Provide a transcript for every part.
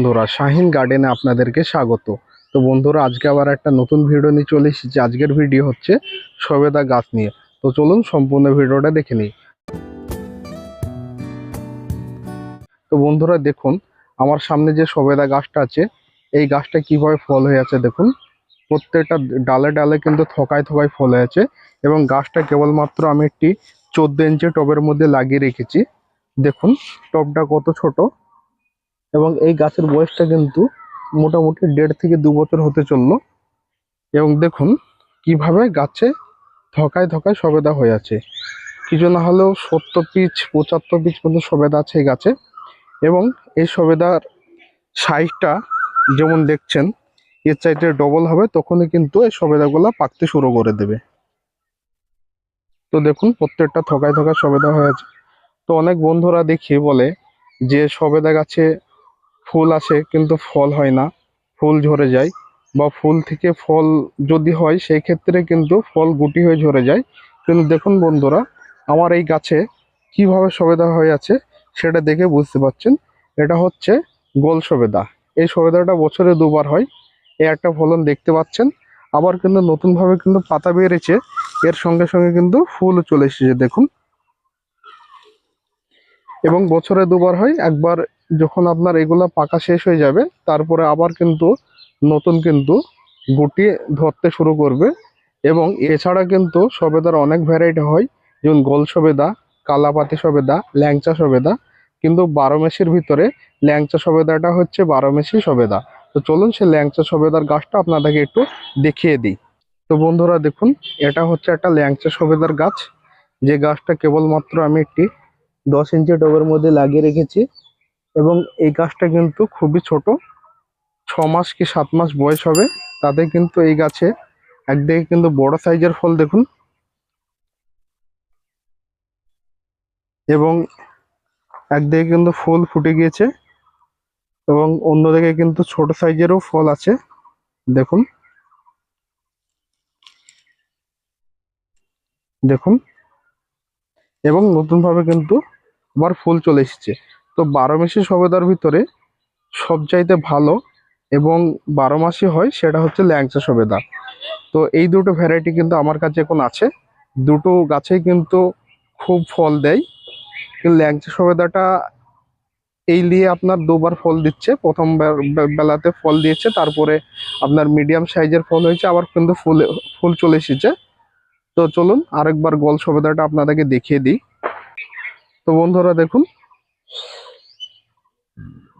বন্ধুরা, শাহিন গার্ডেনে আপনাদেরকে স্বাগত। তো বন্ধুরা, আজকে আবার একটা নতুন ভিডিও নিয়ে চলে এসেছি। আজকের ভিডিও হচ্ছে সবেদা গাছ নিয়ে। তো চলুন সম্পূর্ণ ভিডিওটা দেখে নিই। তো বন্ধুরা দেখুন, আমার সামনে যে সবেদা গাছটা আছে, এই গাছটা কিভাবে ফল হয়ে আছে দেখুন। প্রত্যেকটা ডালে ডালে কিন্তু থোকায় থোকায় ফল হয়ে আছে এবং গাছটা কেবলমাত্র আমি একটি 14 ইঞ্চি টবের মধ্যে লাগিয়ে রেখেছি। দেখুন টবটা কত ছোট, এবং এই গাছের বয়সটা কিন্তু মোটামুটি 1.5 থেকে 2 বছর হতে চললো। এবং দেখুন কিভাবে গাছে থকায় থকায় সবেদা হয়ে আছে। কিছু না হলেও 70 পিচ 75 পিচ পর্যন্ত সবেদা আছে এই গাছে। এবং এই সবেদার সাইজটা যেমন দেখছেন, এর চাইতে ডবল হবে, তখনই কিন্তু এই সবেদাগুলো পাকতে শুরু করে দেবে। তো দেখুন প্রত্যেকটা থকায় থকায় সবেদা হয়ে আছে। তো অনেক বন্ধুরা দেখি বলে যে সবেদা গাছে ফুল আসে কিন্তু ফল হয় না, ফুল ঝরে যায়, বা ফুল থেকে ফল যদি হয় সেই ক্ষেত্রে কিন্তু ফল গুটি হয়ে ঝরে যায়। কিন্তু দেখুন বন্ধুরা, আমার এই গাছে কিভাবে সবেদা হয়ে আছে সেটা দেখে বুঝতে পারছেন। এটা হচ্ছে গোল সবেদা। এই সবেদাটা বছরে 2বার হয়। এই একটা ফলন দেখতে পাচ্ছেন। আবার কিন্তু নতুনভাবে কিন্তু পাতা বেরিয়েছে, এর সঙ্গে সঙ্গে কিন্তু ফুলও চলে এসেছে দেখুন। এবং বছরে 2বার হয়। একবার যখন আপনার এগুলা পাকা শেষ হয়ে যাবে, তারপরে আবার কিন্তু নতুন কিন্তু গুটি ধরতে শুরু করবে। এবং এছাড়া কিন্তু সবেদার অনেক ভ্যারাইটি হয়, যেমন গোল সবেদা, কালাপাতি সবেদা, ল্যাংচা সবেদা। কিন্তু 12 মাসের ভিতরে ল্যাংচা সবেদাটা হচ্ছে 12 মাসি সবেদা। তো চলুন সে ল্যাংচা সবেদার গাছটা আপনাদেরকে একটু দেখিয়ে দিই। তো বন্ধুরা দেখুন, এটা হচ্ছে একটা ল্যাংচা সবেদার গাছ, যে গাছটা কেবলমাত্র আমি একটি 10 ইঞ্চি টবের মধ্যে লাগিয়ে রেখেছি। এবং এই গাছটা কিন্তু খুবই ছোট, 6 মাস কি 7 মাস বয়স হবে, তাতে কিন্তু এই গাছে একদিকে কিন্তু বড় সাইজের ফল দেখুন, এবং একদিকে কিন্তু ফুল ফুটে গিয়েছে, এবং অন্যদিকে কিন্তু ছোট সাইজেরও ফল আছে দেখুন। দেখুন এবং নতুনভাবে কিন্তু আবার ফুল চলে এসেছে। তো 12 মাসি সবেদার ভিতরে সবচাইতে ভালো এবং 12 মাসি হয় সেটা হচ্ছে ল্যাংচা সবেদা। তো এই দুটো ভ্যারাইটি কিন্তু আমার কাছে এখন আছে। দুটো গাছেই কিন্তু খুব ফল দেয়। কিন্তু ল্যাংচা সবেদাটা এই নিয়ে আপনার 2বার ফল দিচ্ছে। প্রথম বেলাতে ফল দিয়েছে, তারপরে আপনার মিডিয়াম সাইজের ফল হয়েছে, আবার কিন্তু ফুল চলে এসেছে। তো চলুন আরেকবার গোল সবেদাটা আপনাদেরকে দেখিয়ে দিই। তো বন্ধুরা দেখুন,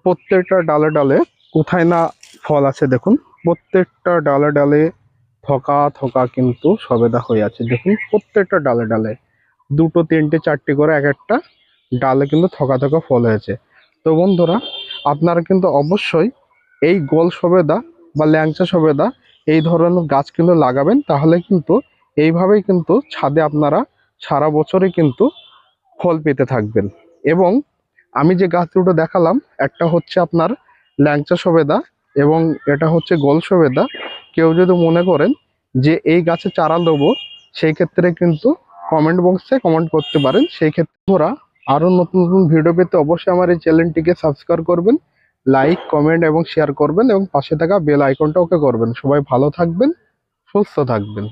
প্রত্যেকটা ডালে ডালে কোথায় না ফল আছে দেখুন। প্রত্যেকটা ডালে ডালে থোকা থোকা কিন্তু সবেদা হয়ে আছে দেখুন। প্রত্যেকটা ডালে ডালে 2টো 3টে 4টে করে এক একটা ডালে কিন্তু থোকা থোকা ফল হয়েছে। তো বন্ধুরা, আপনারা কিন্তু অবশ্যই এই গোল সবেদা বা ল্যাংচা সবেদা এই ধরনের গাছ কিন্তু লাগাবেন। তাহলে কিন্তু এইভাবেই কিন্তু ছাদে আপনারা সারা বছরে কিন্তু ফল পেতে থাকবেন। এবং আমি যে গাছ দুটো দেখালাম, একটা হচ্ছে আপনার ল্যাংচা সবেদা এবং এটা হচ্ছে গোল সবেদা। কেউ যদি মনে করেন যে এই গাছে চারা দেবো, সেই ক্ষেত্রে কিন্তু কমেন্ট বক্সে কমেন্ট করতে পারেন। সেই ক্ষেত্রে ওরা আরও নতুন নতুন ভিডিও পেতে অবশ্যই আমার এই চ্যানেলটিকে সাবস্ক্রাইব করবেন, লাইক কমেন্ট এবং শেয়ার করবেন, এবং পাশে থাকা বেল আইকনটা ওকে করবেন। সবাই ভালো থাকবেন, সুস্থ থাকবেন।